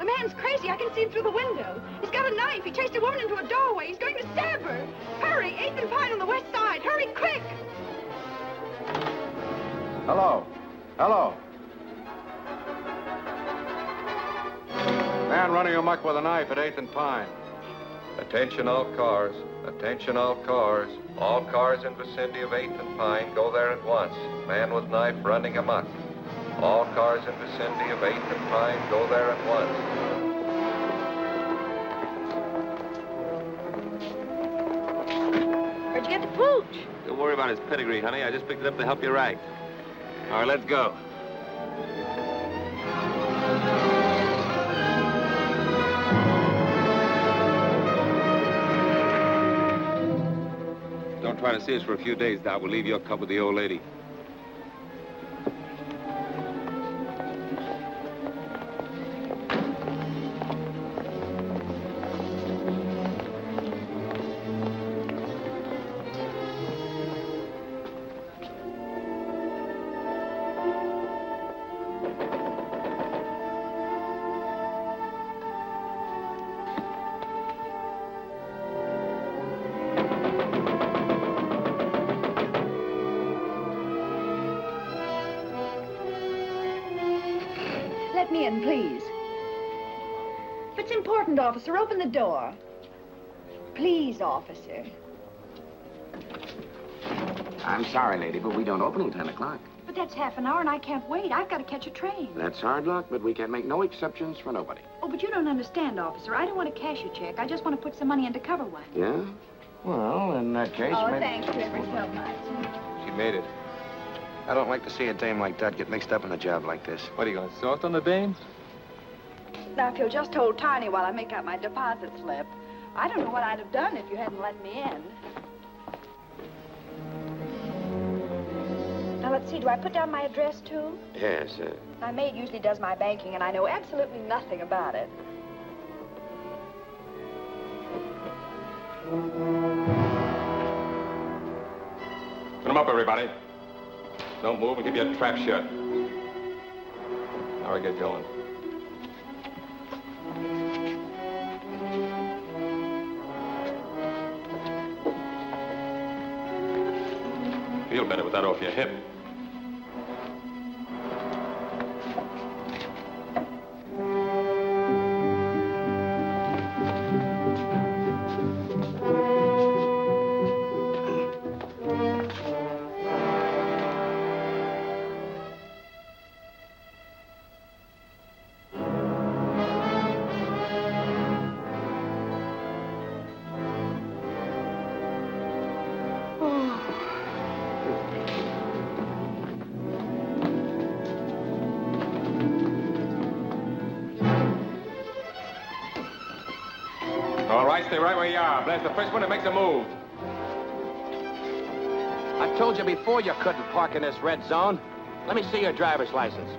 The man's crazy. I can see him through the window. He's got a knife. He chased a woman into a doorway. He's going to stab her. Hurry, 8th and Pine on the west side. Hurry, quick! Hello. Hello. Man running amok with a knife at 8th and Pine. Attention all cars. Attention all cars. All cars in vicinity of 8th and Pine, go there at once. Man with knife running amok. All cars in vicinity of 8th and Pine, go there at once. Where'd you get the pooch? Don't worry about his pedigree, honey. I just picked it up to help you right. All right, let's go. Don't try to see us for a few days, Doc. We'll leave your cub with the old lady. Let me in, please. If it's important, officer, open the door. Please, officer. I'm sorry, lady, but we don't open till 10 o'clock. But that's half an hour and I can't wait. I've got to catch a train. That's hard luck, but we can make no exceptions for nobody. Oh, but you don't understand, officer. I don't want to cash a check. I just want to put some money in to cover one. Yeah? Well, in that case, Oh, maybe... thanks ever so much. She made it. I don't like to see a dame like that get mixed up in a job like this. What, are you going to soft on the dame? Now, if you'll just hold Tiny while I make out my deposit slip. I don't know what I'd have done if you hadn't let me in. Now, let's see. Do I put down my address, too? Yes, My maid usually does my banking, and I know absolutely nothing about it. Put them up, everybody. Don't move and keep your trap shut. Now we get going. Feel better with that off your hip. All right, stay right where you are. Blast the first one that makes a move. I told you before you couldn't park in this red zone. Let me see your driver's license.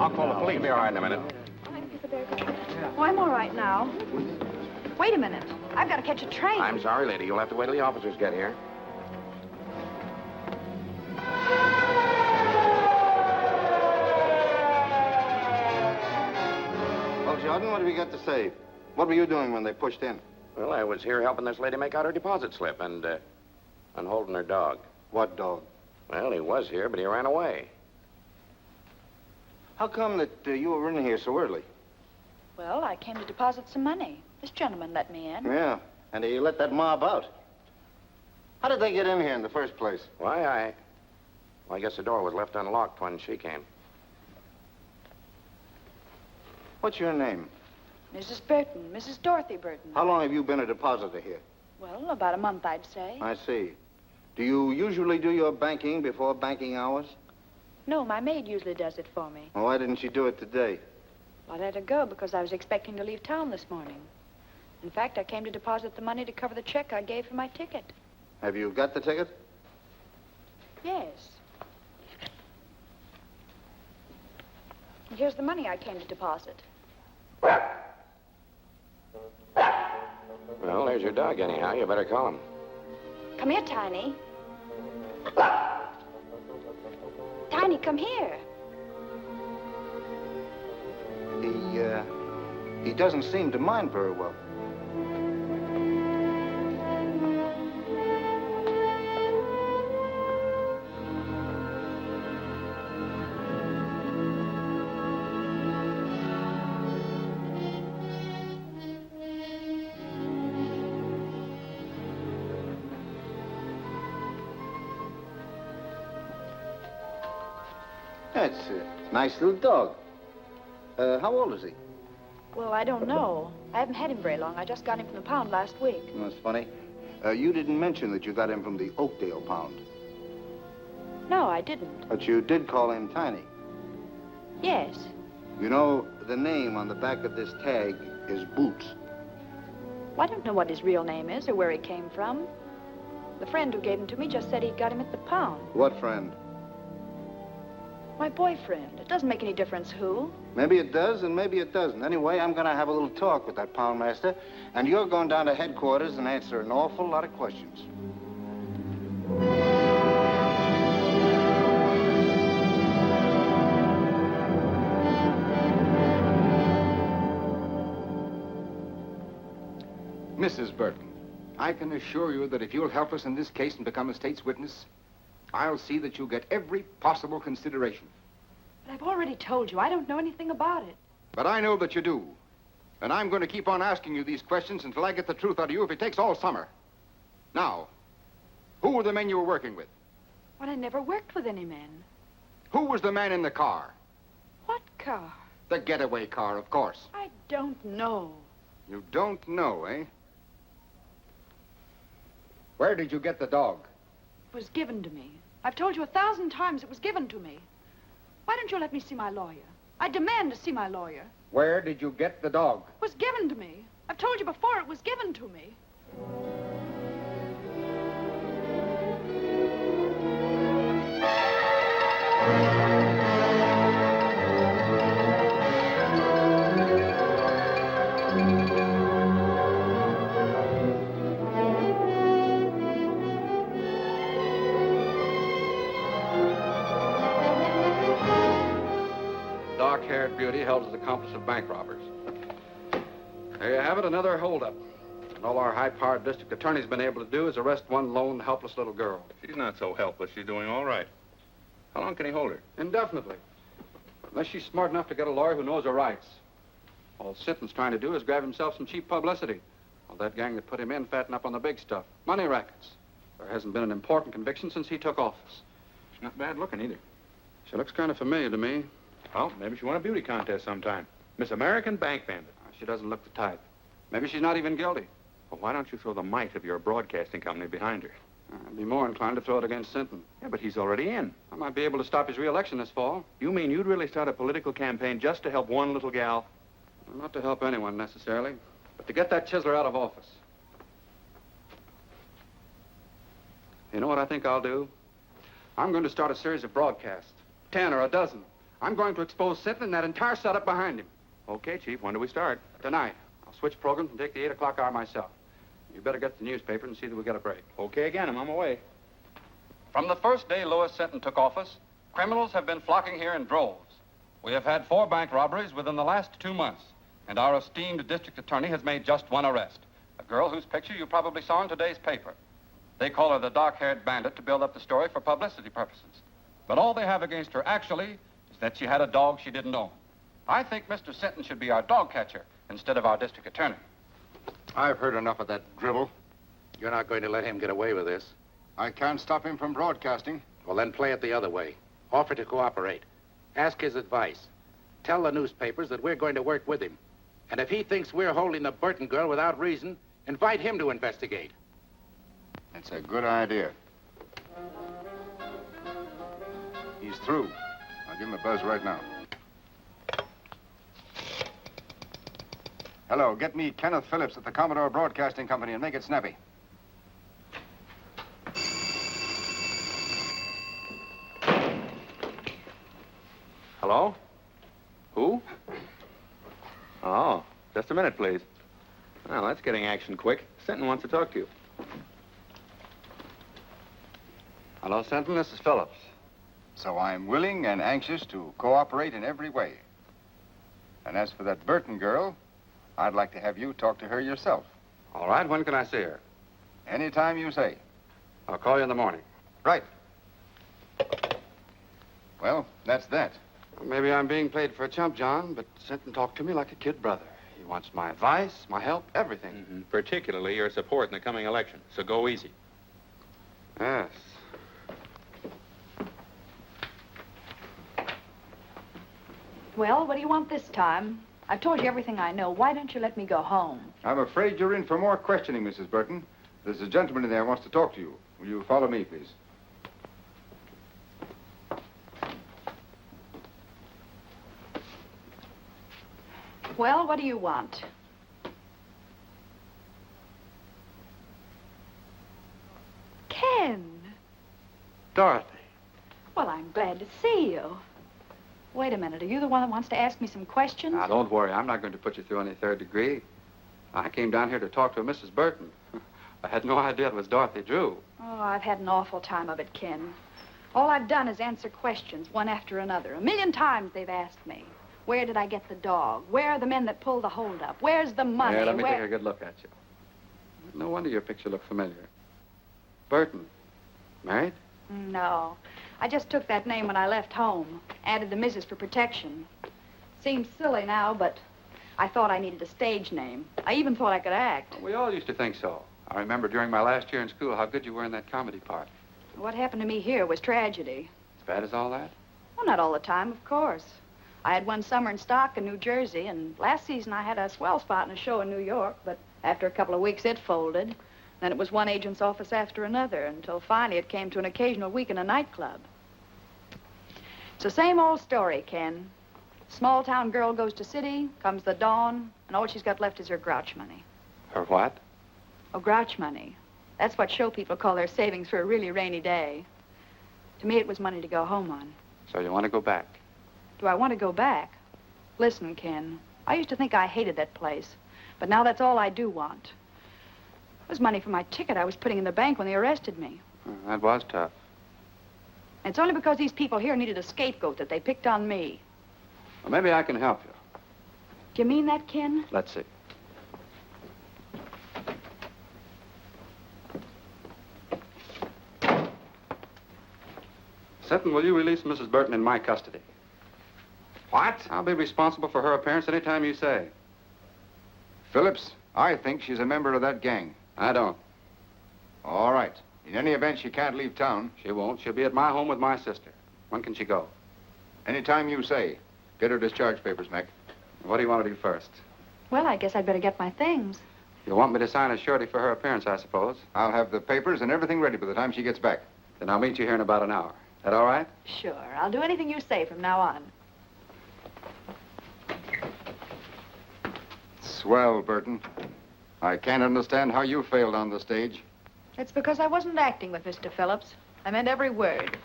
I'll call the police. You'll be all right in a minute. Oh, I'm all right now. Wait a minute. I've got to catch a train. I'm sorry, lady. You'll have to wait till the officers get here. Well, Jordan, what have you got to say? What were you doing when they pushed in? Well, I was here helping this lady make out her deposit slip and holding her dog. What dog? Well, he was here, but he ran away. How come that you were in here so early? Well, I came to deposit some money. This gentleman let me in. Yeah, and you let that mob out. How did they get in here in the first place? Why, I guess the door was left unlocked when she came. What's your name? Mrs. Burton, Mrs. Dorothy Burton. How long have you been a depositor here? Well, about a month, I'd say. I see. Do you usually do your banking before banking hours? No, my maid usually does it for me. Well, why didn't she do it today? I let her go because I was expecting to leave town this morning. In fact, I came to deposit the money to cover the check I gave for my ticket. Have you got the ticket? Yes. here's the money I came to deposit. Well, there's your dog anyhow. You better call him. Come here, Tiny. Tiny, come here. He doesn't seem to mind very well. That's a nice little dog. How old is he? Well, I don't know. I haven't had him very long. I just got him from the pound last week. That's funny. You didn't mention that you got him from the Oakdale pound. No, I didn't. But you did call him Tiny. Yes. You know, the name on the back of this tag is Boots. Well, I don't know what his real name is or where he came from. The friend who gave him to me just said he got him at the pound. What friend? My boyfriend. It doesn't make any difference who. Maybe it does and maybe it doesn't. Anyway, I'm going to have a little talk with that poundmaster, and you're going down to headquarters and answer an awful lot of questions. Mrs. Burton, I can assure you that if you'll help us in this case and become a state's witness, I'll see that you get every possible consideration. But I've already told you, I don't know anything about it. But I know that you do. And I'm going to keep on asking you these questions until I get the truth out of you if it takes all summer. Now, who were the men you were working with? Well, I never worked with any men. Who was the man in the car? What car? The getaway car, of course. I don't know. You don't know, eh? Where did you get the dog? It was given to me. I've told you 1,000 times it was given to me. Why don't you let me see my lawyer? I demand to see my lawyer. Where did you get the dog? It was given to me. I've told you before it was given to me. Dark-haired beauty held as accomplice of bank robbers. There you have it, another holdup. And all our high-powered district attorney's been able to do is arrest one lone, helpless little girl. She's not so helpless. She's doing all right. How long can he hold her? Indefinitely. Unless she's smart enough to get a lawyer who knows her rights. All Sinton's trying to do is grab himself some cheap publicity. Well, that gang that put him in fatten up on the big stuff. Money rackets. There hasn't been an important conviction since he took office. She's not bad looking either. She looks kind of familiar to me. Well, maybe she won a beauty contest sometime. Miss American Bank Bandit. She doesn't look the type. Maybe she's not even guilty. Well, why don't you throw the might of your broadcasting company behind her? I'd be more inclined to throw it against Sinton. Yeah, but he's already in. I might be able to stop his re-election this fall. You mean you'd really start a political campaign just to help one little gal? Well, not to help anyone, necessarily, but to get that chiseler out of office. You know what I think I'll do? I'm going to start a series of broadcasts. 10 or a dozen. I'm going to expose Sinton and that entire setup behind him. Okay, Chief. When do we start? Tonight. I'll switch programs and take the 8 o'clock hour myself. You better get the newspaper and see that we get a break. Okay again. I'm on my way. From the first day Louis Sinton took office, criminals have been flocking here in droves. We have had 4 bank robberies within the last 2 months, and our esteemed district attorney has made just one arrest. A girl whose picture you probably saw in today's paper. They call her the dark-haired bandit to build up the story for publicity purposes. But all they have against her, actually, is that she had a dog she didn't own. I think Mr. Sinton should be our dog catcher instead of our district attorney. I've heard enough of that drivel. You're not going to let him get away with this. I can't stop him from broadcasting. Well, then play it the other way. Offer to cooperate. Ask his advice. Tell the newspapers that we're going to work with him. And if he thinks we're holding the Burton girl without reason, invite him to investigate. That's a good idea. He's through. I'll give him a buzz right now. Hello, get me Kenneth Phillips at the Commodore Broadcasting Company and make it snappy. Hello? Who? Oh, just a minute, please. Well, that's getting action quick. Sinton wants to talk to you. Hello, Sinton. This is Phillips. So I'm willing and anxious to cooperate in every way. And as for that Burton girl, I'd like to have you talk to her yourself. All right, when can I see her? Anytime you say. I'll call you in the morning. Right. Well, that's that. Well, maybe I'm being played for a chump, John, but Sinton talked to me like a kid brother. He wants my advice, my help, everything. Mm-hmm. Particularly your support in the coming election. So go easy. Yes. Well, what do you want this time? I've told you everything I know. Why don't you let me go home? I'm afraid you're in for more questioning, Mrs. Burton. There's a gentleman in there who wants to talk to you. Will you follow me, please? Well, what do you want? Ken. Dorothy. Well, I'm glad to see you. Wait a minute. Are you the one that wants to ask me some questions? Now, don't worry. I'm not going to put you through any third degree. I came down here to talk to Mrs. Burton. I had no idea it was Dorothy Drew. Oh, I've had an awful time of it, Ken. All I've done is answer questions, one after another. 1,000,000 times they've asked me. Where did I get the dog? Where are the men that pulled the holdup? Where's the money? Yeah, let me Where... take a good look at you. No wonder your picture looked familiar. Burton. Married? No. I just took that name when I left home. Added the Mrs. for protection. Seems silly now, but I thought I needed a stage name. I even thought I could act. We all used to think so. I remember during my last year in school how good you were in that comedy part. What happened to me here was tragedy. As bad as all that? Well, not all the time, of course. I had one summer in stock in New Jersey, and last season I had a swell spot in a show in New York, but after a couple of weeks it folded. Then it was one agent's office after another, until finally it came to an occasional week in a nightclub. It's the same old story, Ken. Small town girl goes to city, comes the dawn, and all she's got left is her grouch money. Her what? Oh, grouch money. That's what show people call their savings for a really rainy day. To me, it was money to go home on. So you want to go back? Do I want to go back? Listen, Ken, I used to think I hated that place, but now that's all I do want. It was money for my ticket I was putting in the bank when they arrested me. That was tough. And it's only because these people here needed a scapegoat that they picked on me. Well, maybe I can help you. Do you mean that, Ken? Let's see. Sinton, will you release Mrs. Burton in my custody? What? I'll be responsible for her appearance any time you say. Phillips, I think she's a member of that gang. I don't. All right. In any event, she can't leave town. She won't. She'll be at my home with my sister. When can she go? Anytime you say. Get her discharge papers, Mac. What do you want to do first? Well, I guess I'd better get my things. You want me to sign a surety for her appearance, I suppose? I'll have the papers and everything ready by the time she gets back. Then I'll meet you here in about an hour. That all right? Sure. I'll do anything you say from now on. Swell, Burton. I can't understand how you failed on the stage. It's because I wasn't acting with Mr. Phillips. I meant every word.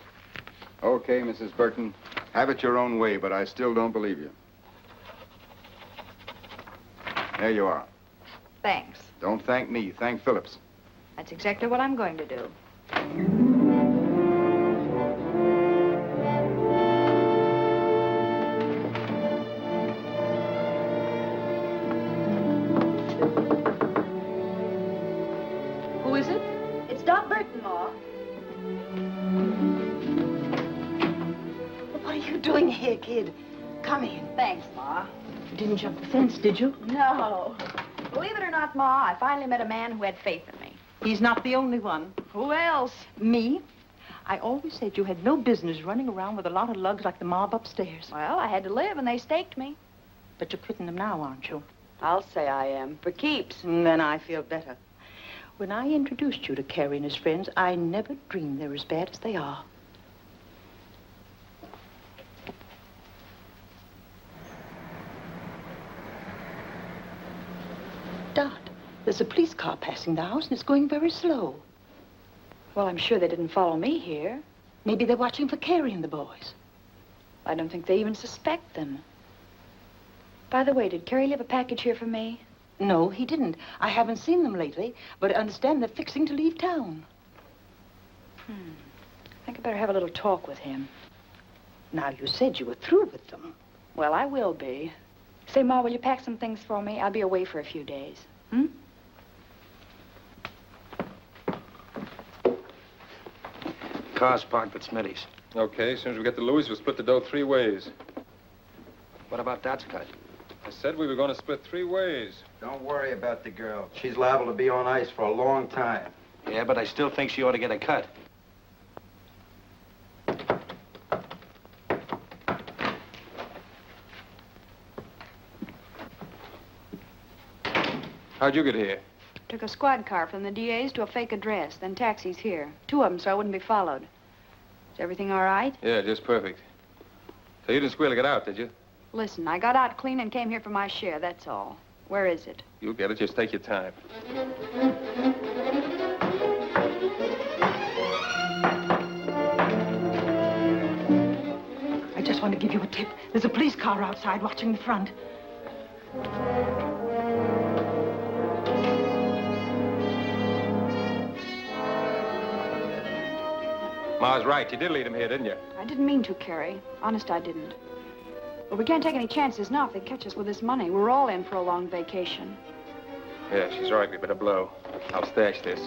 Okay, Mrs. Burton. Have it your own way, but I still don't believe you. There you are. Thanks. Don't thank me. Thank Phillips. That's exactly what I'm going to do. Who is it? It's Doc Burton, Ma. What are you doing here, kid? Come in. Thanks, Ma. You didn't jump the fence, did you? No. Believe it or not, Ma, I finally met a man who had faith in me. He's not the only one. Who else? Me? I always said you had no business running around with a lot of lugs like the mob upstairs. Well, I had to live, and they staked me. But you're quitting them now, aren't you? I'll say I am. For keeps. Then I feel better. When I introduced you to Carrie and his friends, I never dreamed they're as bad as they are. Dot, there's a police car passing the house, and it's going very slow. Well, I'm sure they didn't follow me here. Maybe they're watching for Carrie and the boys. I don't think they even suspect them. By the way, did Carrie leave a package here for me? No, he didn't. I haven't seen them lately, but I understand they're fixing to leave town. I think I better have a little talk with him. Now, you said you were through with them. Well, I will be. Say, Ma, will you pack some things for me? I'll be away for a few days. Car's parked at Smitty's. Okay, as soon as we get to Louis, we'll split the dough 3 ways. What about Dot's cut? I said we were going to split 3 ways. Don't worry about the girl. She's liable to be on ice for a long time. Yeah, but I still think she ought to get a cut. How'd you get here? Took a squad car from the DA's to a fake address, then taxis here. 2 of them, so I wouldn't be followed. Is everything all right? Yeah, just perfect. So you didn't squeal to get out, did you? Listen, I got out clean and came here for my share, that's all. Where is it? You'll get it. Just take your time. I just want to give you a tip. There's a police car outside watching the front. Ma's right. You did lead him here, didn't you? I didn't mean to, Carrie. Honest, I didn't. But we can't take any chances now if they catch us with this money. We're all in for a long vacation. Yeah, she's right. We better blow. I'll stash this.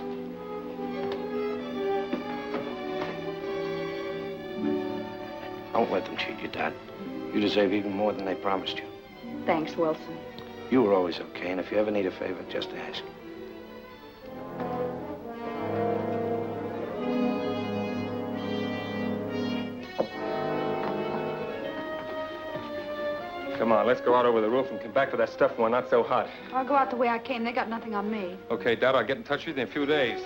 Don't let them cheat you, Dot. You deserve even more than they promised you. Thanks, Wilson. You were always okay, and if you ever need a favor, just ask. Come on, let's go out over the roof and come back to that stuff when we're not so hot. I'll go out the way I came. They got nothing on me. Okay, Dad, I'll get in touch with you in a few days.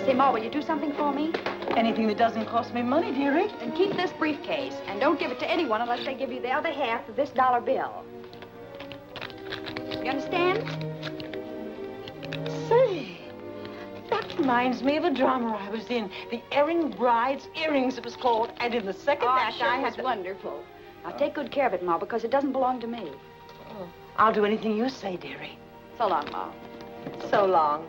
Say, Ma, will you do something for me? Anything that doesn't cost me money, dearie. Then keep this briefcase, and don't give it to anyone unless they give you the other half of this dollar bill. You understand? Say, that reminds me of a drama I was in. The Erring Bride's Earrings, it was called. And in the second act, sure I was had wonderful. Now, take good care of it, Ma, because it doesn't belong to me. Oh, I'll do anything you say, dearie. So long, Ma. So long.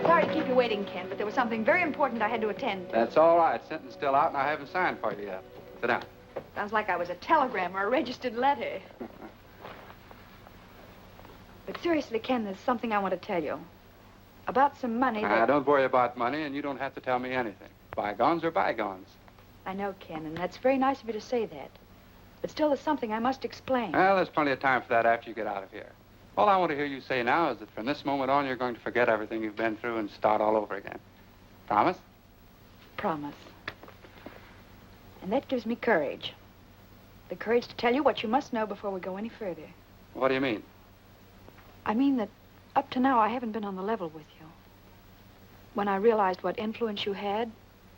Sorry to keep you waiting, Ken, but there was something very important I had to attend to. That's all right. Sentence still out, and I haven't signed for you yet. Sit down. Sounds like I was a telegram or a registered letter. But seriously, Ken, there's something I want to tell you. About some money that... Don't worry about money, and you don't have to tell me anything. Bygones are bygones. I know, Ken, and that's very nice of you to say that. But still, there's something I must explain. Well, there's plenty of time for that after you get out of here. All I want to hear you say now is that from this moment on, you're going to forget everything you've been through and start all over again. Promise? Promise. And that gives me courage. The courage to tell you what you must know before we go any further. What do you mean? I mean that up to now, I haven't been on the level with you. When I realized what influence you had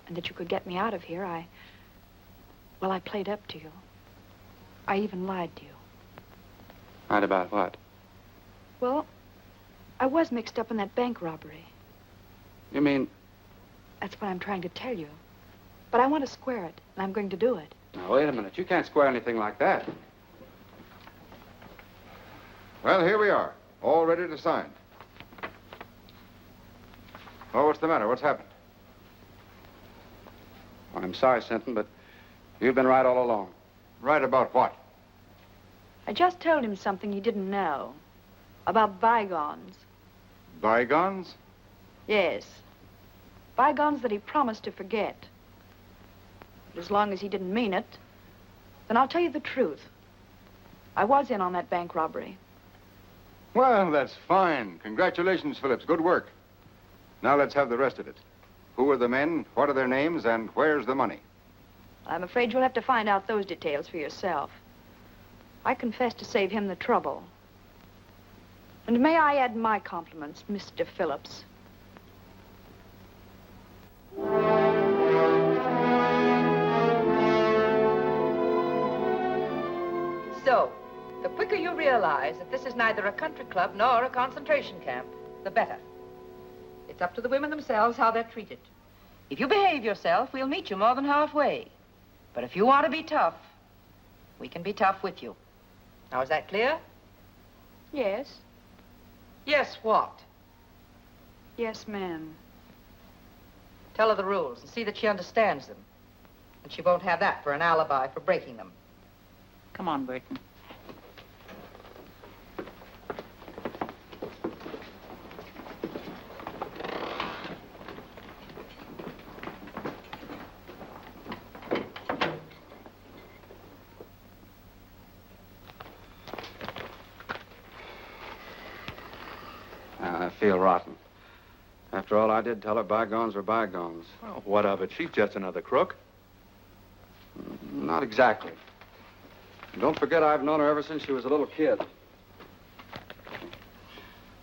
and that you could get me out of here, I played up to you. I even lied to you. Lied about what? Well, I was mixed up in that bank robbery. You mean... That's what I'm trying to tell you. But I want to square it, and I'm going to do it. Now, wait a minute. You can't square anything like that. Well, here we are, all ready to sign. Oh, what's the matter? What's happened? I'm sorry, Sinton, but you've been right all along. Right about what? I just told him something he didn't know. About bygones. Bygones? Yes. Bygones that he promised to forget. But as long as he didn't mean it, then I'll tell you the truth. I was in on that bank robbery. Well, that's fine. Congratulations, Phillips. Good work. Now let's have the rest of it. Who are the men, what are their names, and where's the money? I'm afraid you'll have to find out those details for yourself. I confess to save him the trouble. And may I add my compliments, Mr. Phillips. So, the quicker you realize that this is neither a country club nor a concentration camp, the better. It's up to the women themselves how they're treated. If you behave yourself, we'll meet you more than halfway. But if you want to be tough, we can be tough with you. Now, is that clear? Yes. Yes, what? Yes, ma'am. Tell her the rules and see that she understands them. And she won't have that for an alibi for breaking them. Come on, Burton. I feel rotten. After all I did tell her, bygones are bygones. Well, what of it? She's just another crook. Not exactly. Don't forget I've known her ever since she was a little kid.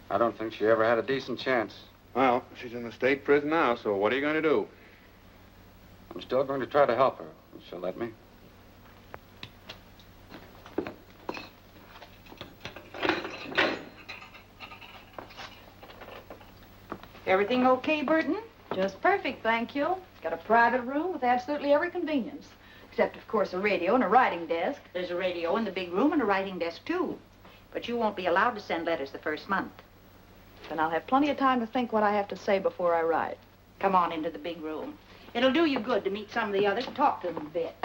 I don't think she ever had a decent chance. Well, she's in the state prison now, so what are you going to do? I'm still going to try to help her, if she'll let me. Everything okay, Burton? Just perfect, thank you. It's got a private room with absolutely every convenience. Except, of course, a radio and a writing desk. There's a radio in the big room and a writing desk, too. But you won't be allowed to send letters the first month. Then I'll have plenty of time to think what I have to say before I write. Come on into the big room. It'll do you good to meet some of the others and talk to them a bit.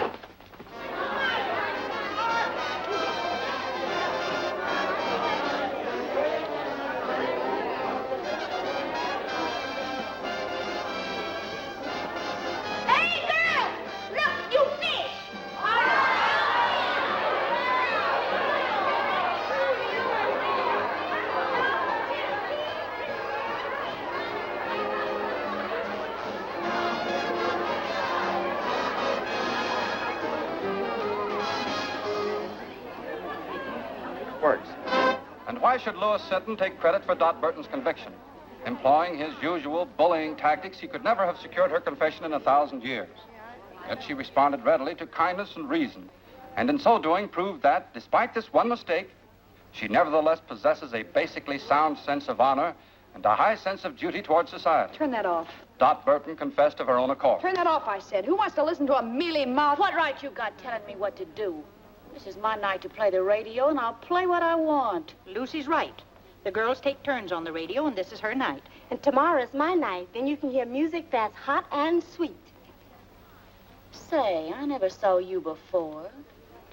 Works. And why should Louis Sinton take credit for Dot Burton's conviction? Employing his usual bullying tactics, he could never have secured her confession in 1,000 years. Yet she responded readily to kindness and reason, and in so doing proved that, despite this one mistake, she nevertheless possesses a basically sound sense of honor and a high sense of duty toward society. Turn that off. Dot Burton confessed of her own accord. Turn that off, I said. Who wants to listen to a mealy-mouthed... What right you got telling me what to do? This is my night to play the radio, and I'll play what I want. Lucy's right. The girls take turns on the radio, and this is her night. And tomorrow's my night. Then you can hear music that's hot and sweet. Say, I never saw you before.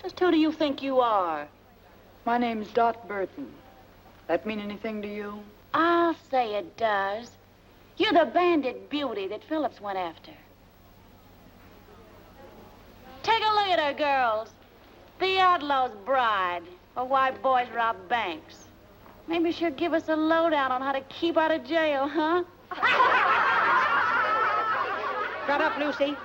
Just who do you think you are? My name's Dot Burton. That mean anything to you? I'll say it does. You're the bandit beauty that Phillips went after. Take a look at her, girls. The outlaw's bride, or why boys rob banks. Maybe she'll give us a lowdown on how to keep out of jail, huh? Shut up, Lucy.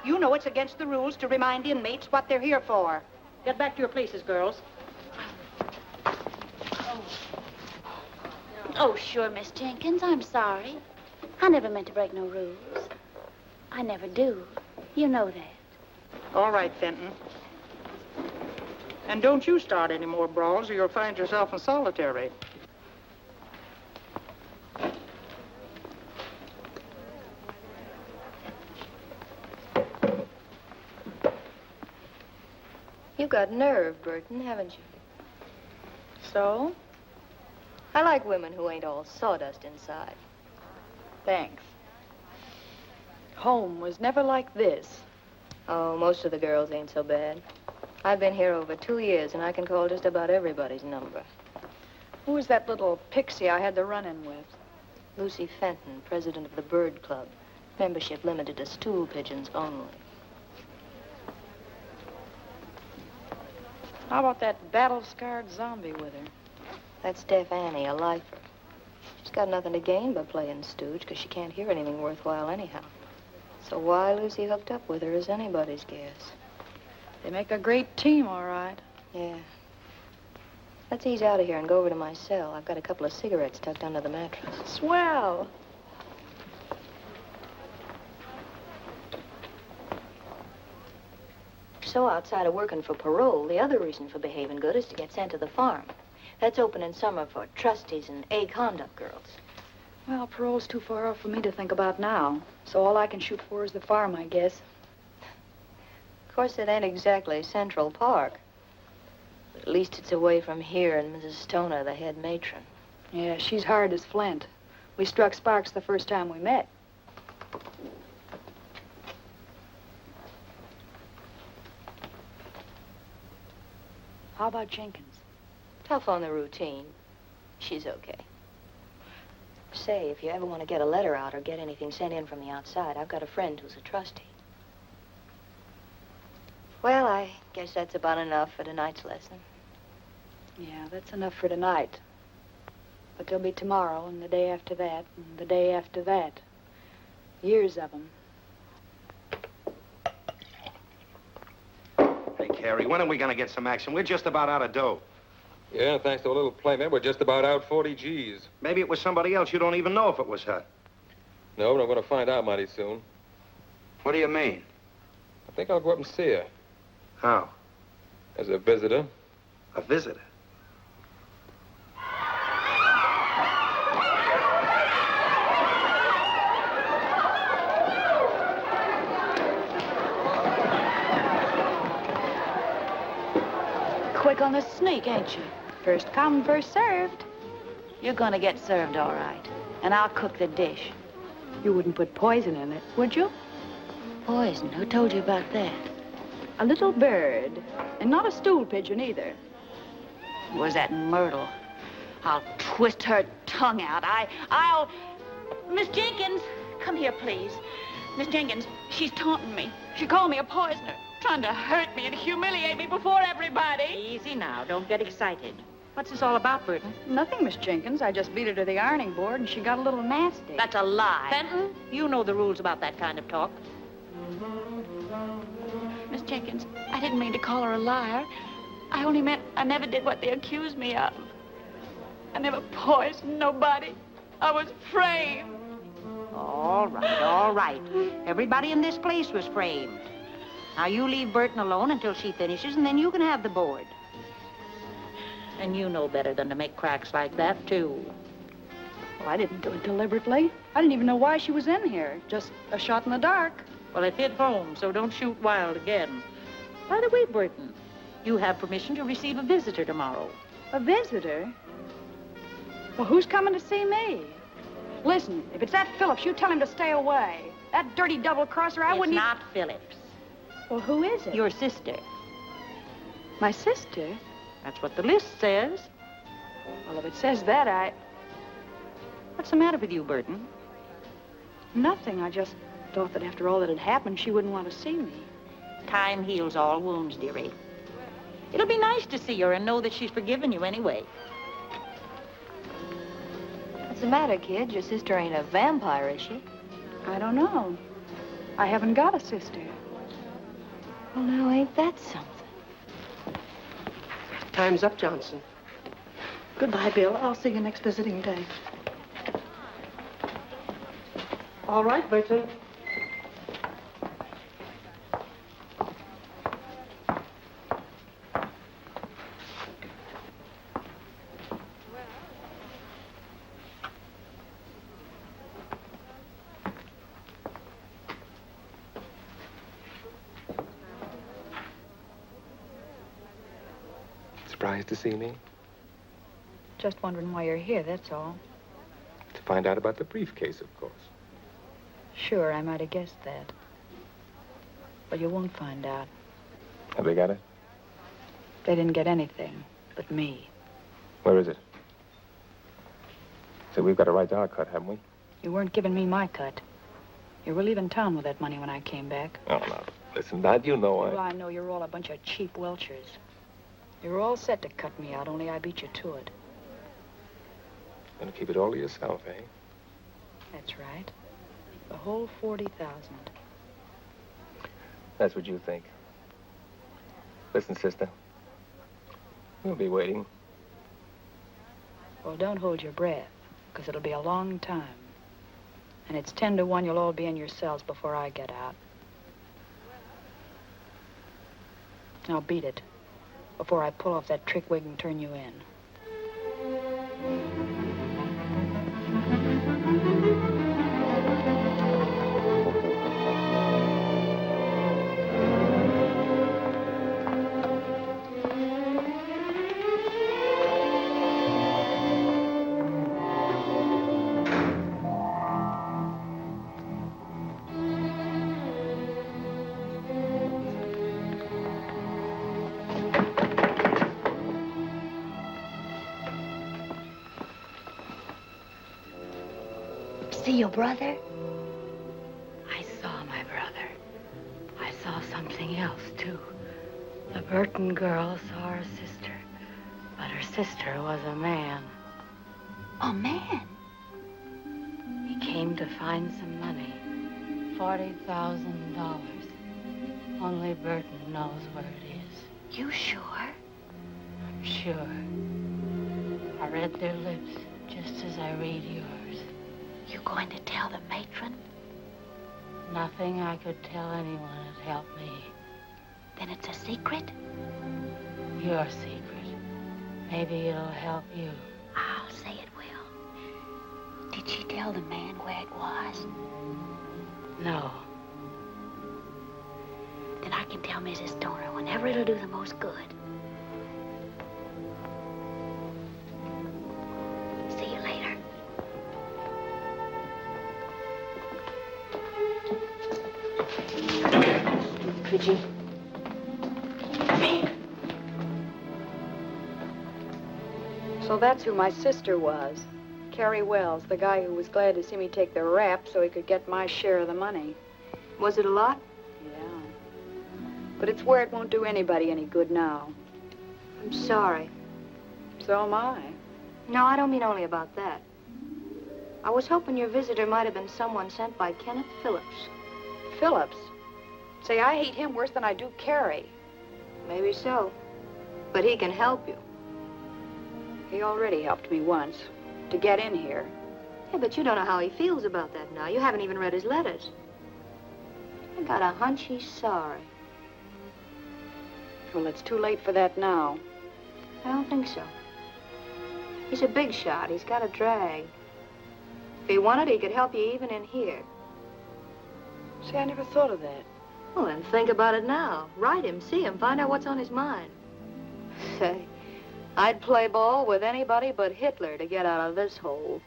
You know it's against the rules to remind inmates what they're here for. Get back to your places, girls. Oh, sure, Miss Jenkins, I'm sorry. I never meant to break no rules. I never do. You know that. All right, Fenton. And don't you start any more brawls or you'll find yourself in solitary. You've got nerve, Burton, haven't you? So? I like women who ain't all sawdust inside. Thanks. Home was never like this. Oh, most of the girls ain't so bad. I've been here over 2 years, and I can call just about everybody's number. Who was that little pixie I had the run-in with? Lucy Fenton, president of the Bird Club. Membership limited to stool pigeons only. How about that battle-scarred zombie with her? That's Deaf Annie, a lifer. She's got nothing to gain by playing stooge, because she can't hear anything worthwhile anyhow. So why Lucy hooked up with her is anybody's guess. They make a great team, all right. Yeah. Let's ease out of here and go over to my cell. I've got a couple of cigarettes tucked under the mattress. Swell. So outside of working for parole, the other reason for behaving good is to get sent to the farm. That's open in summer for trustees and A-conduct girls. Well, parole's too far off for me to think about now. So all I can shoot for is the farm, I guess. Of course, it ain't exactly Central Park. But at least it's away from here and Mrs. Stoner, the head matron. Yeah, she's hard as flint. We struck sparks the first time we met. How about Jenkins? Tough on the routine. She's okay. Say, if you ever want to get a letter out or get anything sent in from the outside, I've got a friend who's a trustee. Well, I guess that's about enough for tonight's lesson. Yeah, that's enough for tonight. But there'll be tomorrow, and the day after that, and the day after that. Years of them. Hey, Carrie, when are we going to get some action? We're just about out of dough. Yeah, thanks to a little playmate, we're just about out 40 G's. Maybe it was somebody else. You don't even know if it was her. No, but I'm going to find out mighty soon. What do you mean? I think I'll go up and see her. How? As a visitor. A visitor? Quick on the sneak, ain't you? First come, first served. You're gonna get served all right. And I'll cook the dish. You wouldn't put poison in it, would you? Poison? Who told you about that? A little bird. And not a stool pigeon, either. Was that Myrtle? I'll twist her tongue out. I'll... Miss Jenkins, come here, please. Miss Jenkins, she's taunting me. She called me a poisoner, trying to hurt me and humiliate me before everybody. Easy now. Don't get excited. What's this all about, Burton? Nothing, Miss Jenkins. I just beat her to the ironing board, and she got a little nasty. That's a lie. Fenton, you know the rules about that kind of talk. Miss Jenkins, I didn't mean to call her a liar. I only meant I never did what they accused me of. I never poisoned nobody. I was framed. All right, all right. Everybody in this place was framed. Now, you leave Burton alone until she finishes, and then you can have the board. And you know better than to make cracks like that, too. Well, I didn't do it deliberately. I didn't even know why she was in here. Just a shot in the dark. Well, it hit home, so don't shoot wild again. By the way, Burton, you have permission to receive a visitor tomorrow. A visitor? Well, who's coming to see me? Listen, if it's that Phillips, you tell him to stay away. That dirty double-crosser, I wouldn't... It's not Phillips. Well, who is it? Your sister. My sister? That's what the list says. Well, if it says that, I... What's the matter with you, Burton? Nothing. I just thought that after all that had happened, she wouldn't want to see me. Time heals all wounds, dearie. It'll be nice to see her and know that she's forgiven you anyway. What's the matter, kid? Your sister ain't a vampire, is she? I don't know. I haven't got a sister. Well, now, ain't that something? Time's up, Johnson. Goodbye, Bill. I'll see you next visiting day. All right, Burton. Surprised to see me? Just wondering why you're here, that's all. To find out about the briefcase, of course. Sure, I might have guessed that. But you won't find out. Have they got it? They didn't get anything but me. Where is it? So we've got a right to our cut, haven't we? You weren't giving me my cut. You were leaving town with that money when I came back. Oh, no. Listen, Dad, you know Well, I know you're all a bunch of cheap welchers. You were all set to cut me out, only I beat you to it. Gonna keep it all to yourself, eh? That's right. The whole 40,000. That's what you think. Listen, sister. We'll be waiting. Well, don't hold your breath, because it'll be a long time. And it's 10 to 1 you'll all be in your cells before I get out. Now beat it, before I pull off that trick wig and turn you in. See your brother? I saw my brother. I saw something else, too. The Burton girl saw her sister, but her sister was a man. A man? He came to find some money. $40,000. Only Burton knows where it is. You sure? I'm sure. I read their lips just as I read yours. You going to tell the matron? Nothing I could tell anyone would help me. Then it's a secret? Your secret. Maybe it'll help you. I'll say it will. Did she tell the man where it was? No. Then I can tell Mrs. Stoner whenever it'll do the most good. See you later. Richie. So that's who my sister was. Carrie Wells, the guy who was glad to see me take the rap so he could get my share of the money. Was it a lot? Yeah. But it's where it won't do anybody any good now. I'm sorry. So am I. No, I don't mean only about that. I was hoping your visitor might have been someone sent by Kenneth Phillips. Phillips? Say, I hate him worse than I do Carrie. Maybe so. But he can help you. He already helped me once, to get in here. Yeah, but you don't know how he feels about that now. You haven't even read his letters. I got a hunch he's sorry. Well, it's too late for that now. I don't think so. He's a big shot. He's got a drag. If he wanted, he could help you even in here. See, I never thought of that. Well, then think about it now. Write him, see him, find out what's on his mind. Say, I'd play ball with anybody but Hitler to get out of this hole.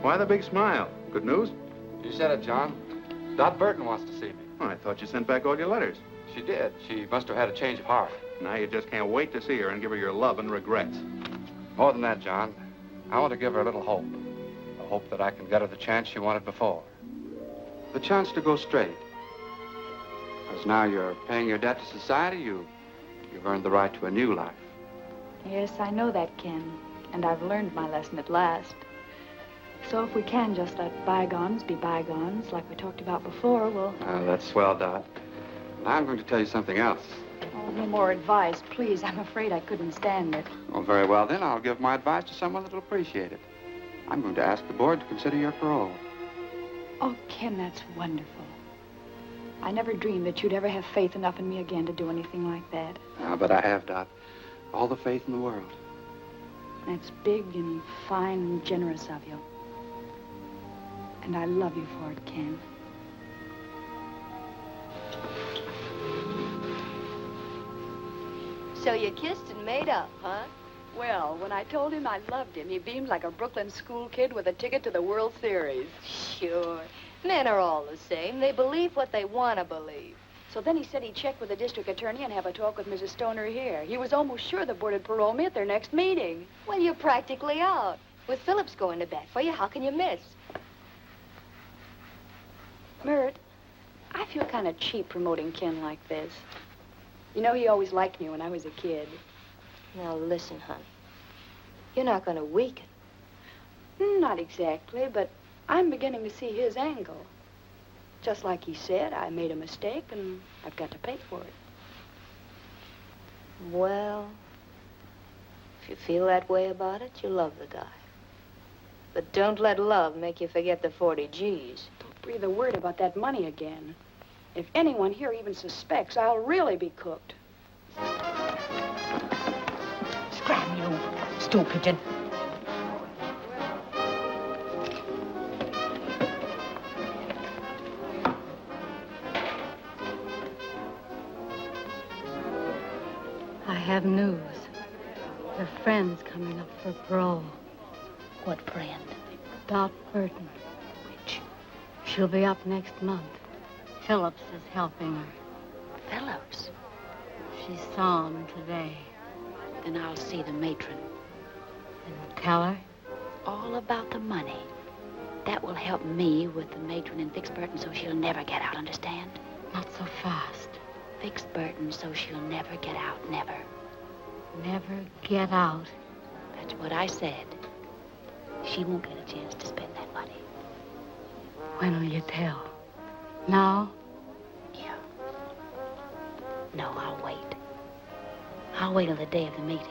Why the big smile? Good news? You said it, John. Dot Burton wants to see me. Oh, I thought you sent back all your letters. She did. She must have had a change of heart. Now you just can't wait to see her and give her your love and regrets. More than that, John. I want to give her a little hope. A hope that I can get her the chance she wanted before. The chance to go straight. Because now you're paying your debt to society, you've earned the right to a new life. Yes, I know that, Ken. And I've learned my lesson at last. So if we can just let bygones be bygones, like we talked about before, we'll... That's swell, Dot. I'm going to tell you something else. Oh, no more advice, please. I'm afraid I couldn't stand it. Oh, very well, then. I'll give my advice to someone that'll appreciate it. I'm going to ask the board to consider your parole. Oh, Ken, that's wonderful. I never dreamed that you'd ever have faith enough in me again to do anything like that. But I have, Dot. All the faith in the world. That's big and fine and generous of you. And I love you for it, Ken. So you kissed and made up, huh? Well, when I told him I loved him, he beamed like a Brooklyn school kid with a ticket to the World Series. Sure. Men are all the same. They believe what they want to believe. So then he said he'd check with the district attorney and have a talk with Mrs. Stoner here. He was almost sure the board would parole me at their next meeting. Well, you're practically out. With Phillips going to bat for you, how can you miss? Mert, I feel kind of cheap promoting Ken like this. You know, he always liked me when I was a kid. Now, listen, honey. You're not going to weaken. Not exactly, but I'm beginning to see his angle. Just like he said, I made a mistake, and I've got to pay for it. Well, if you feel that way about it, you love the guy. But don't let love make you forget the 40 G's. Don't breathe a word about that money again. If anyone here even suspects, I'll really be cooked. Scram, you stool pigeon. I have news. Your friend's coming up for parole. What friend? Dot Burton. Which? She'll be up next month. Phillips is helping her. Phillips? She saw him today. Then I'll see the matron. And tell her? All about the money. That will help me with the matron and fix Burton so she'll never get out, understand? Not so fast. Fix Burton so she'll never get out, never. Never get out. That's what I said. She won't get a chance to spend that money. When will you tell? Now? Yeah. No, I'll wait. I'll wait till the day of the meeting.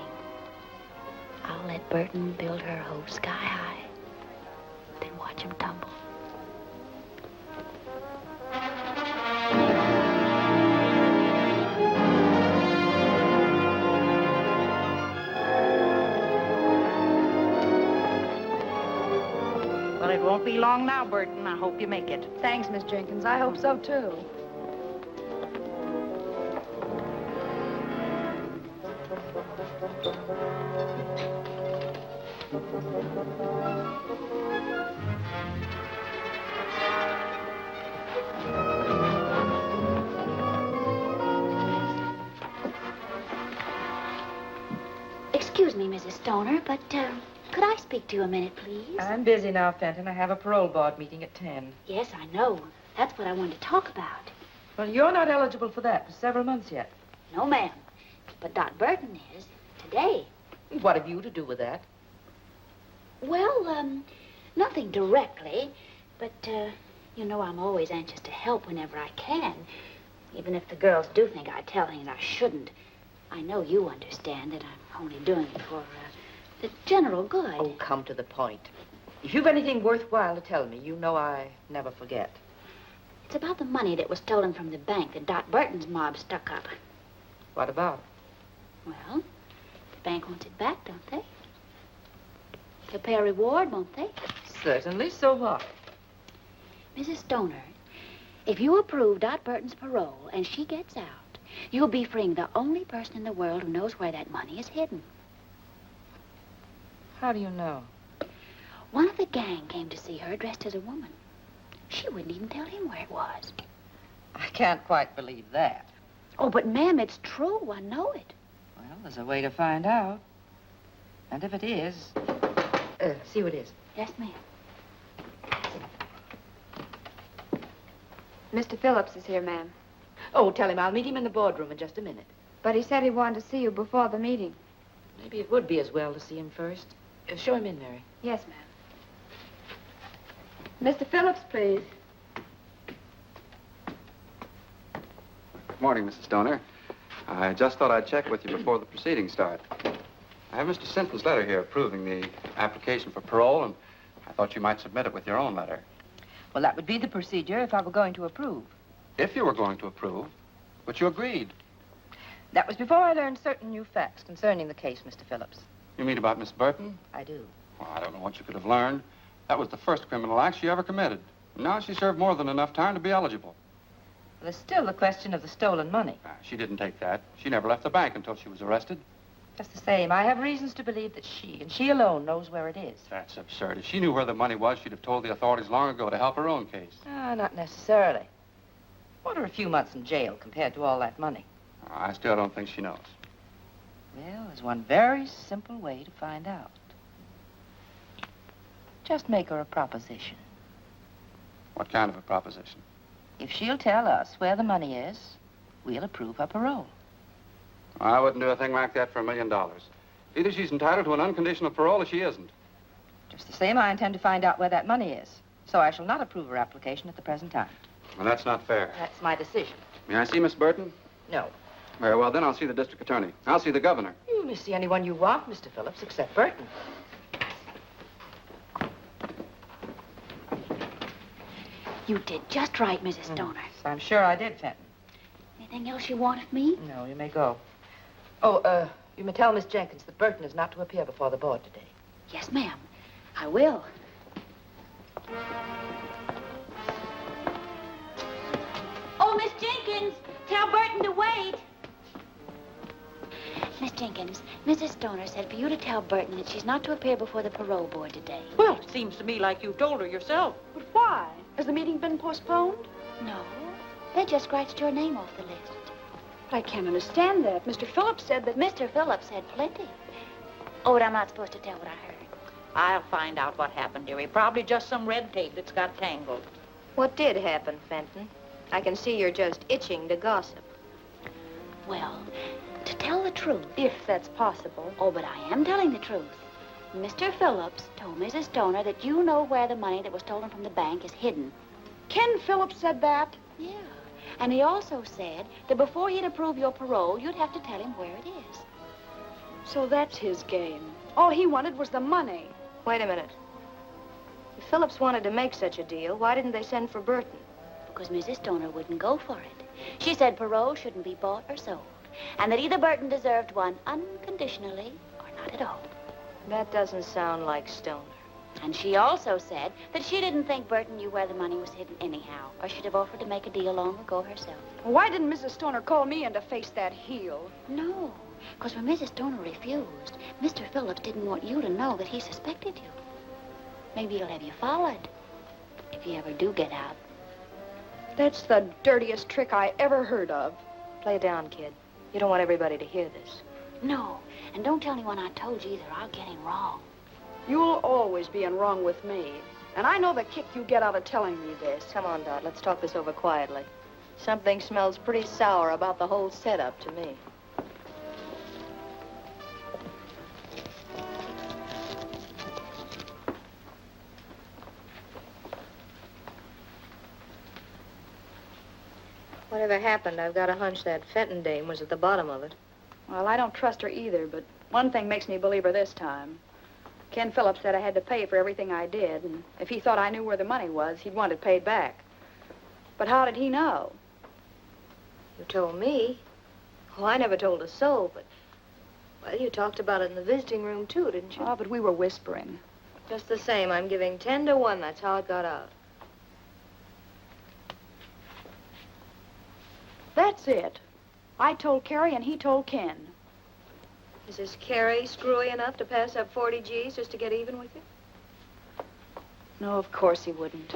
I'll let Burton build her hope sky high. Then watch him tumble. Well, it won't be long now, Burton. I hope you make it. Thanks, Miss Jenkins. I hope so, too. Excuse me, Mrs. Stoner, but, could I speak to you a minute, please? I'm busy now, Fenton. I have a parole board meeting at 10. Yes, I know. That's what I wanted to talk about. Well, you're not eligible for that for several months yet. No, ma'am. But Dot Burton is. Today. What have you to do with that? Well, nothing directly. But, you know, I'm always anxious to help whenever I can. Even if the girls do think I tell things I shouldn't. I know you understand that I'm only doing it for, the general good. Oh, come to the point. If you've anything worthwhile to tell me, you know I never forget. It's about the money that was stolen from the bank that Dot Burton's mob stuck up. What about it? Well, the bank wants it back, don't they? They'll pay a reward, won't they? Certainly. So what? Mrs. Stoner, if you approve Dot Burton's parole and she gets out, you'll be freeing the only person in the world who knows where that money is hidden. How do you know? One of the gang came to see her dressed as a woman. She wouldn't even tell him where it was. I can't quite believe that. Oh, but ma'am, it's true. I know it. Well, there's a way to find out. And if it is, see who it is. Yes, ma'am. Mr. Phillips is here, ma'am. Oh, tell him I'll meet him in the boardroom in just a minute. But he said he wanted to see you before the meeting. Maybe it would be as well to see him first. Show him in, Mary. Yes, ma'am. Mr. Phillips, please. Good morning, Mrs. Stoner. I just thought I'd check with you before the proceedings start. I have Mr. Sinton's letter here approving the application for parole, and I thought you might submit it with your own letter. Well, that would be the procedure if I were going to approve. If you were going to approve, but you agreed. That was before I learned certain new facts concerning the case, Mr. Phillips. You mean about Miss Burton? I do. Well, I don't know what you could have learned. That was the first criminal act she ever committed. Now she served more than enough time to be eligible. There's still the question of the stolen money. She didn't take that. She never left the bank until she was arrested. Just the same, I have reasons to believe that she, and she alone, knows where it is. That's absurd. If she knew where the money was, she'd have told the authorities long ago to help her own case. Not necessarily. What are a few months in jail compared to all that money? I still don't think she knows. Well, there's one very simple way to find out. Just make her a proposition. What kind of a proposition? If she'll tell us where the money is, we'll approve her parole. I wouldn't do a thing like that for $1 million. Either she's entitled to an unconditional parole or she isn't. Just the same, I intend to find out where that money is. So I shall not approve her application at the present time. Well, that's not fair. That's my decision. May I see Miss Burton? No. Very well, then I'll see the district attorney. I'll see the governor. You may see anyone you want, Mr. Phillips, except Burton. You did just right, Mrs. Stoner. I'm sure I did, Fenton. Anything else you want of me? No, you may go. Oh, you may tell Miss Jenkins that Burton is not to appear before the board today. Yes, ma'am. I will. Oh, Miss Jenkins, tell Burton to wait. Miss Jenkins, Mrs. Stoner said for you to tell Burton that she's not to appear before the parole board today. Well, it seems to me like you told her yourself. But why? Has the meeting been postponed? No. They just scratched your name off the list. But I can't understand that. Mr. Phillips said that... Mr. Phillips said plenty. Oh, but I'm not supposed to tell what I heard. I'll find out what happened, dearie. Probably just some red tape that's got tangled. What did happen, Fenton? I can see you're just itching to gossip. Well, to tell the truth... If that's possible. Oh, but I am telling the truth. Mr. Phillips told Mrs. Stoner that you know where the money that was stolen from the bank is hidden. Ken Phillips said that? Yeah. And he also said that before he'd approve your parole, you'd have to tell him where it is. So that's his game. All he wanted was the money. Wait a minute. If Phillips wanted to make such a deal, why didn't they send for Burton? Because Mrs. Stoner wouldn't go for it. She said parole shouldn't be bought or sold, and that either Burton deserved one unconditionally or not at all. That doesn't sound like Stoner. And she also said that she didn't think Burton knew where the money was hidden anyhow, or she'd have offered to make a deal long ago herself. Why didn't Mrs. Stoner call me in to face that heel? No, because when Mrs. Stoner refused, Mr. Phillips didn't want you to know that he suspected you. Maybe he'll have you followed, if you ever do get out. That's the dirtiest trick I ever heard of. Play it down, kid. You don't want everybody to hear this. No, and don't tell anyone I told you either. I'll get him wrong. You'll always be in wrong with me. And I know the kick you get out of telling me this. Come on, Dot. Let's talk this over quietly. Something smells pretty sour about the whole setup to me. Whatever happened, I've got a hunch that Fenton dame was at the bottom of it. Well, I don't trust her either, but one thing makes me believe her this time. Ken Phillips said I had to pay for everything I did, and if he thought I knew where the money was, he'd want it paid back. But how did he know? You told me. Oh, I never told a soul, but... Well, you talked about it in the visiting room, too, didn't you? Oh, but we were whispering. Just the same, I'm giving 10 to 1. That's how it got out. That's it. I told Carrie and he told Ken. Is this Carrie screwy enough to pass up 40 G's just to get even with you? No, of course he wouldn't.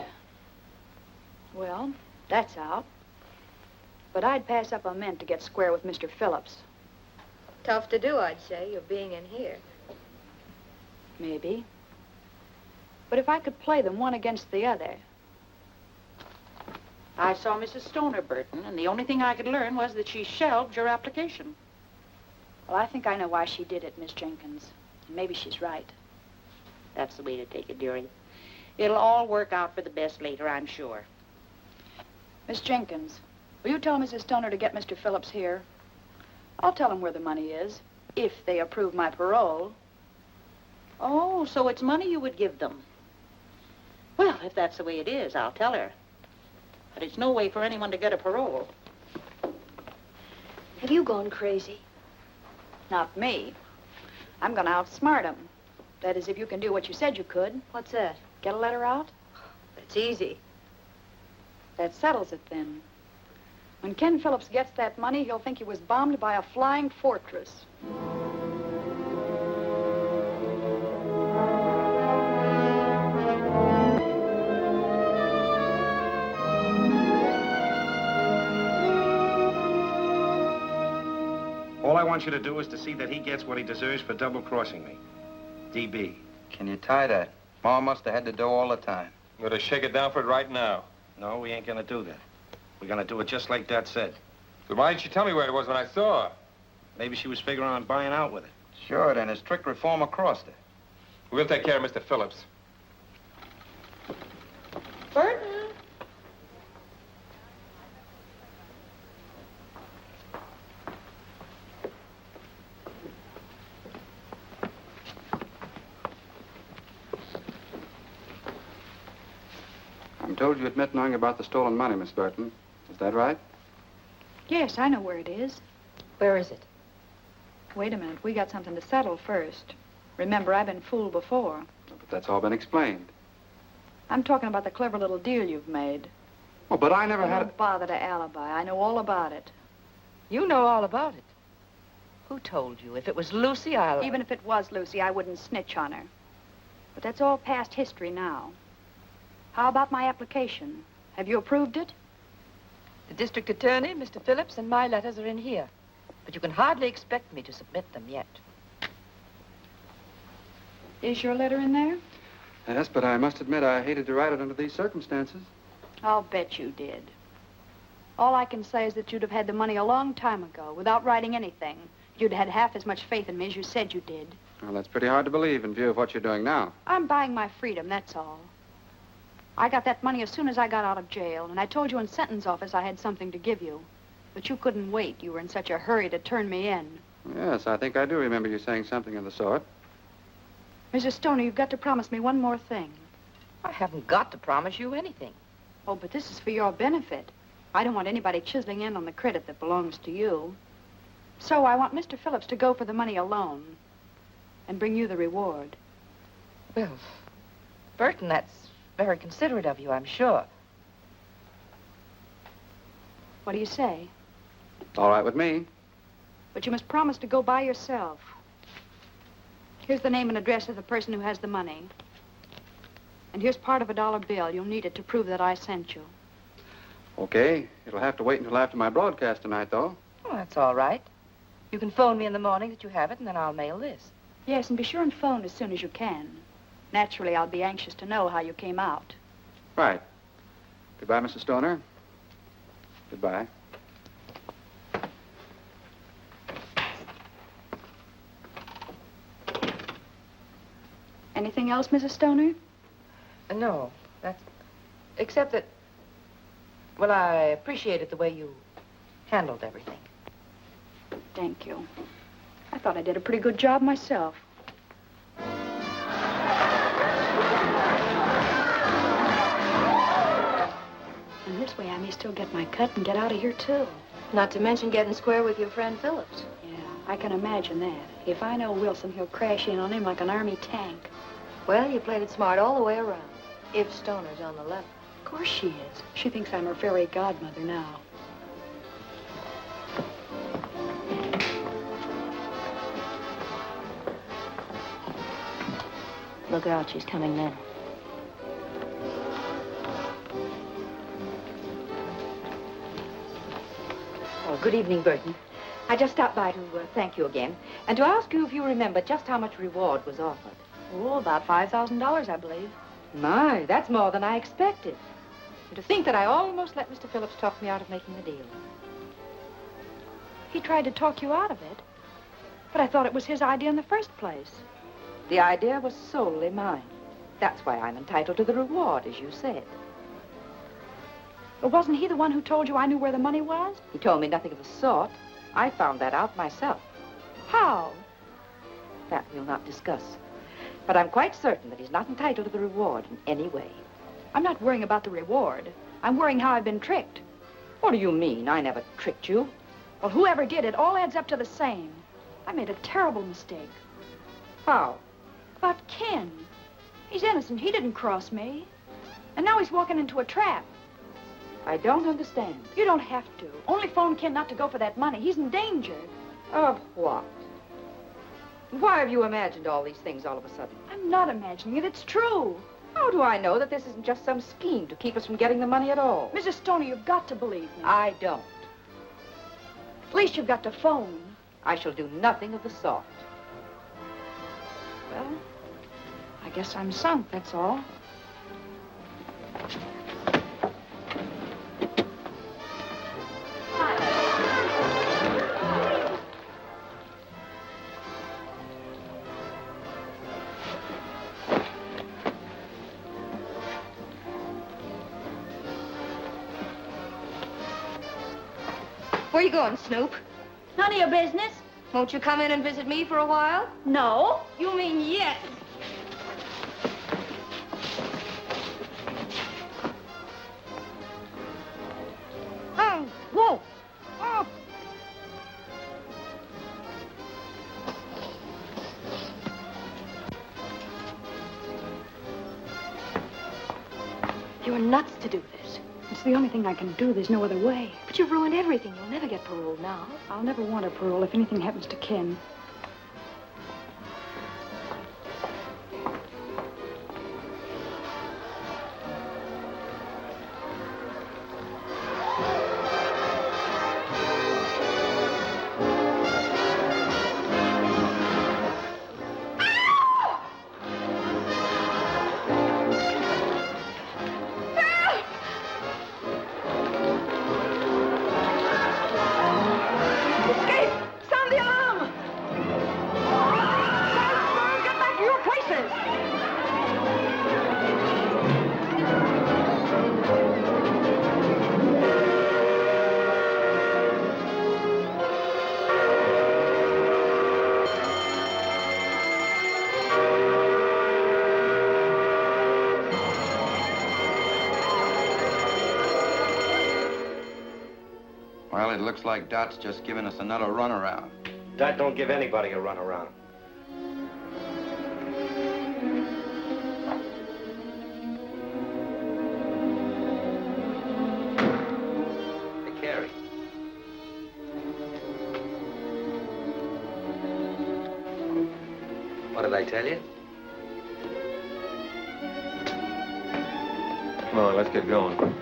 Well, that's out. But I'd pass up a mint to get square with Mr. Phillips. Tough to do, I'd say, you're being in here. Maybe. But if I could play them one against the other... I saw Mrs. Stoner, Burton, and the only thing I could learn was that she shelved your application. Well, I think I know why she did it, Miss Jenkins. Maybe she's right. That's the way to take it, dearie. It'll all work out for the best later, I'm sure. Miss Jenkins, will you tell Mrs. Stoner to get Mr. Phillips here? I'll tell him where the money is, if they approve my parole. Oh, so it's money you would give them. Well, if that's the way it is, I'll tell her. But it's no way for anyone to get a parole. Have you gone crazy? Not me. I'm going to outsmart him. That is, if you can do what you said you could. What's that? Get a letter out? That's easy. That settles it, then. When Ken Phillips gets that money, he'll think he was bombed by a flying fortress. All I want you to do is to see that he gets what he deserves for double-crossing me. DB. Can you tie that? Ma must have had the dough all the time. I'm gonna shake it down for it right now. No, we ain't gonna do that. We're gonna do it just like Dad said. But why didn't you tell me where it was when I saw her? Maybe she was figuring on buying out with it. Sure, then his strict reform across her. We'll take care of Mr. Phillips. Burton? I'm told you admit knowing about the stolen money, Miss Burton. Is that right? Yes, I know where it is. Where is it? Wait a minute. We got something to settle first. Remember, I've been fooled before. But that's all been explained. I'm talking about the clever little deal you've made. Oh, but I never had Don't bother to alibi. I know all about it. You know all about it. Who told you? If it was Lucy, I'll... Even if it was Lucy, I wouldn't snitch on her. But that's all past history now. How about my application? Have you approved it? The district attorney, Mr. Phillips, and my letters are in here. But you can hardly expect me to submit them yet. Is your letter in there? Yes, but I must admit I hated to write it under these circumstances. I'll bet you did. All I can say is that you'd have had the money a long time ago without writing anything. You'd had half as much faith in me as you said you did. Well, that's pretty hard to believe in view of what you're doing now. I'm buying my freedom, that's all. I got that money as soon as I got out of jail, and I told you in sentence office I had something to give you. But you couldn't wait. You were in such a hurry to turn me in. Yes, I think I do remember you saying something of the sort. Mrs. Stoner, you've got to promise me one more thing. I haven't got to promise you anything. Oh, but this is for your benefit. I don't want anybody chiseling in on the credit that belongs to you. So I want Mr. Phillips to go for the money alone and bring you the reward. Well, Burton, that's very considerate of you, I'm sure. What do you say? All right with me. But you must promise to go by yourself. Here's the name and address of the person who has the money. And here's part of $1 bill. You'll need it to prove that I sent you. Okay. It'll have to wait until after my broadcast tonight, though. Well, that's all right. You can phone me in the morning that you have it, and then I'll mail this. Yes, and be sure and phone as soon as you can. Naturally, I'll be anxious to know how you came out. Right. Goodbye, Mrs. Stoner. Goodbye. Anything else, Mrs. Stoner? No, that's... Except that... Well, I appreciated the way you handled everything. Thank you. I thought I did a pretty good job myself. And this way I may still get my cut and get out of here, too. Not to mention getting square with your friend Phillips. Yeah, I can imagine that. If I know Wilson, he'll crash in on him like an army tank. Well, you played it smart all the way around. If Stoner's on the level. Of course she is. She thinks I'm her fairy godmother now. Look out, she's coming in. Oh, good evening, Burton. I just stopped by to thank you again, and to ask you if you remember just how much reward was offered. Oh, about $5,000, I believe. My, that's more than I expected. And to think that I almost let Mr. Phillips talk me out of making the deal. He tried to talk you out of it, but I thought it was his idea in the first place. The idea was solely mine. That's why I'm entitled to the reward, as you said. But wasn't he the one who told you I knew where the money was? He told me nothing of the sort. I found that out myself. How? That we'll not discuss. But I'm quite certain that he's not entitled to the reward in any way. I'm not worrying about the reward. I'm worrying how I've been tricked. What do you mean? I never tricked you. Well, whoever did it, all adds up to the same. I made a terrible mistake. How? But Ken, he's innocent. He didn't cross me. And now he's walking into a trap. I don't understand. You don't have to. Only phone Ken not to go for that money. He's in danger. Of what? Why have you imagined all these things all of a sudden? I'm not imagining it. It's true. How do I know that this isn't just some scheme to keep us from getting the money at all? Mrs. Stoney, you've got to believe me. I don't. At least you've got to phone. I shall do nothing of the sort. Well, I guess I'm sunk, that's all. Where you going, Snoop? None of your business. Won't you come in and visit me for a while? No. You mean yes? Oh, whoa. Oh. You're nuts to do this. It's the only thing I can do. There's no other way. But you've ruined everything. You'll never get paroled now. I'll never want a parole if anything happens to Ken. Well, it looks like Dot's just giving us another runaround. Dot don't give anybody a runaround. Hey, Carrie. What did I tell you? Come on, let's get going.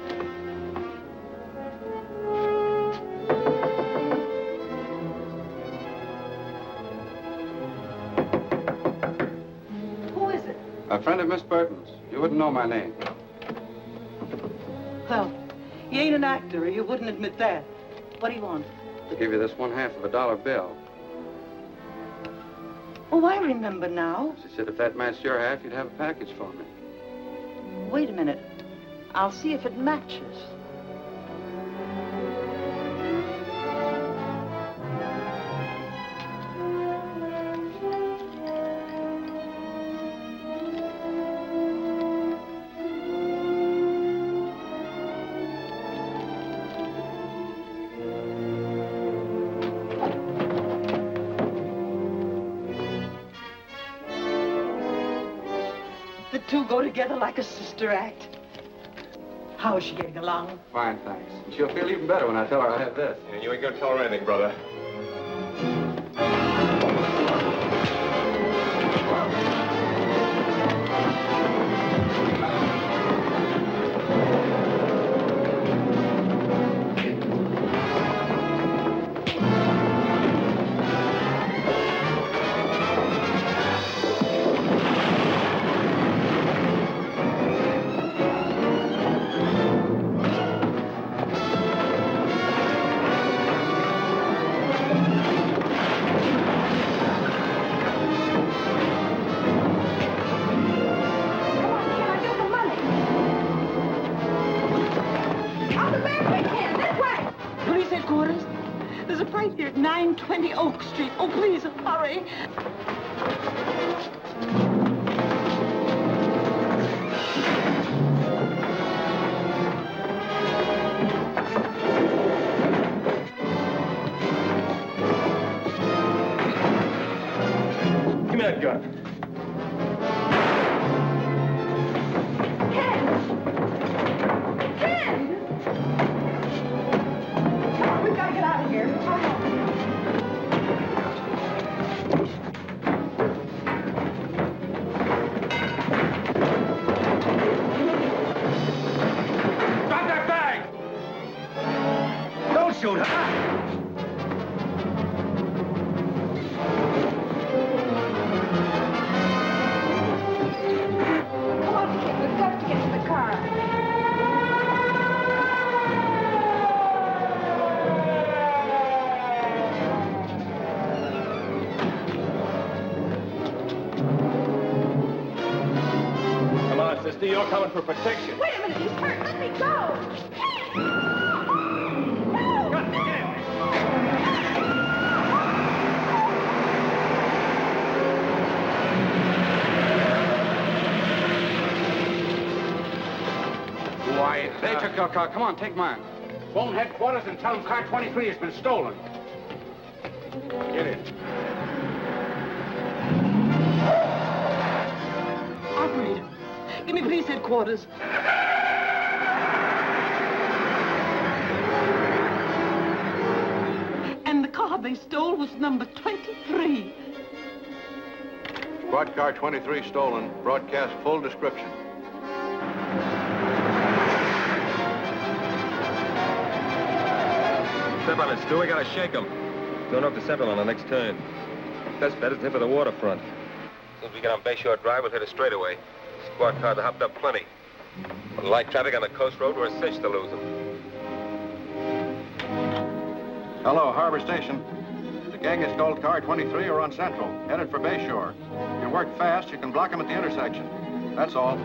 A friend of Miss Burton's. You wouldn't know my name. Well, you ain't an actor, or you wouldn't admit that. What do you want? To give you this $1/2 of a dollar bill. Oh, I remember now. She said if that matched your half, you'd have a package for me. Wait a minute. I'll see if it matches. The two go together like a sister act. How is she getting along? Fine, thanks. And she'll feel even better when I tell her I have this. And you ain't gonna tell her anything, brother. Police headquarters? There's a fight here at 920 Oak Street. Oh, please, hurry. Give me that gun. shoot her. Come on, kid. We've got to get to the car. Come on, sister. You're coming for protection. Wait a minute. He's hurt. Let me go. Why, They took your car. Come on, take mine. Phone headquarters and tell them car 23 has been stolen. Get it. Operator, give me police headquarters. And the car they stole was number 23. Squad car 23 stolen. Broadcast full description. Step on it, Stu. We gotta shake him. Going up to Central on the next turn. Best bet is to hit for the waterfront. As soon as we get on Bayshore Drive, we'll hit a straightaway. Squad cars are hopped up plenty. With light traffic on the coast road, we're a cinch to lose them. Hello, Harbor Station. The gang has stole car 23 or on Central, headed for Bayshore. If you work fast, you can block them at the intersection. That's all.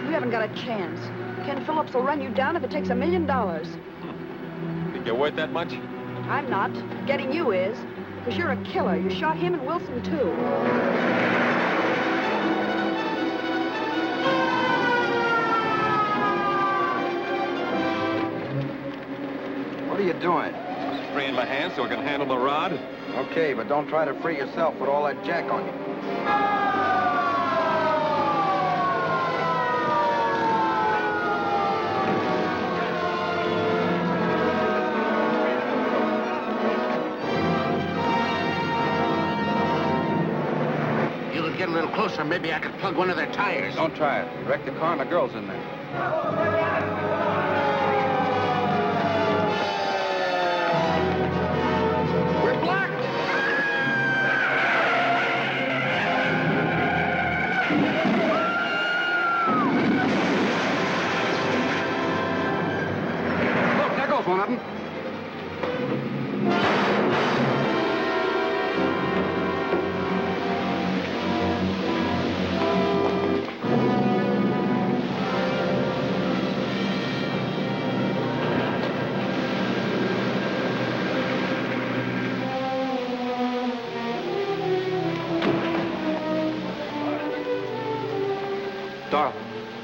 You haven't got a chance. Ken Phillips will run you down if it takes $1 million. Think you're worth that much? I'm not. Getting you is. Because you're a killer. You shot him and Wilson, too. What are you doing? Just freeing my hands so I can handle the rod. Okay, but don't try to free yourself with all that jack on you. You get a little closer, maybe I could plug one of their tires. Don't try it. You wrecked the car and the girl's in there. We're blocked! Look, there goes one of them.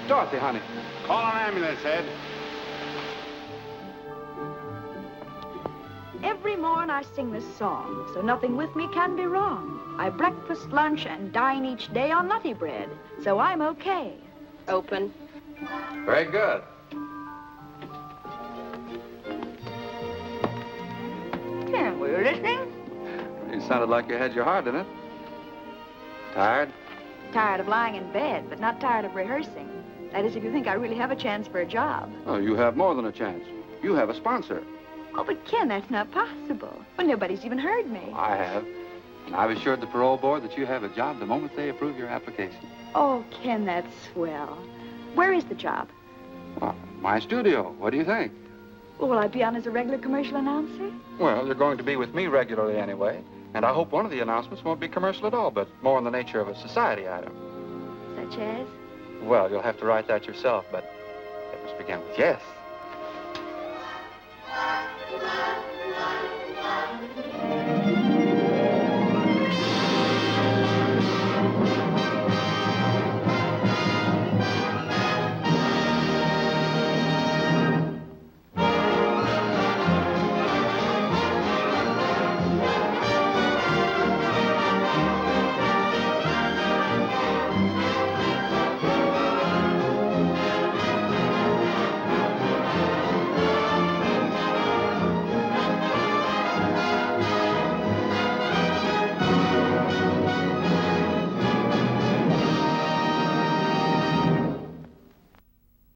Dorothy, honey. Call an ambulance, Ed. Every morn I sing this song, so nothing with me can be wrong. I breakfast, lunch, and dine each day on nutty bread, so I'm okay. Open. Very good. Ken, were you listening? You sounded like you had your heart in it. Tired? Tired of lying in bed, but not tired of rehearsing. That is, if you think I really have a chance for a job. Oh, you have more than a chance. You have a sponsor. Oh, but Ken, that's not possible. Well, nobody's even heard me. I have. And I've assured the parole board that you have a job the moment they approve your application. Oh, Ken, that's swell. Where is the job? Well, my studio. What do you think? Well, will I be on as a regular commercial announcer? Well, you're going to be with me regularly anyway. And I hope one of the announcements won't be commercial at all, but more in the nature of a society item. Such as? Well, you'll have to write that yourself, but it must begin with yes.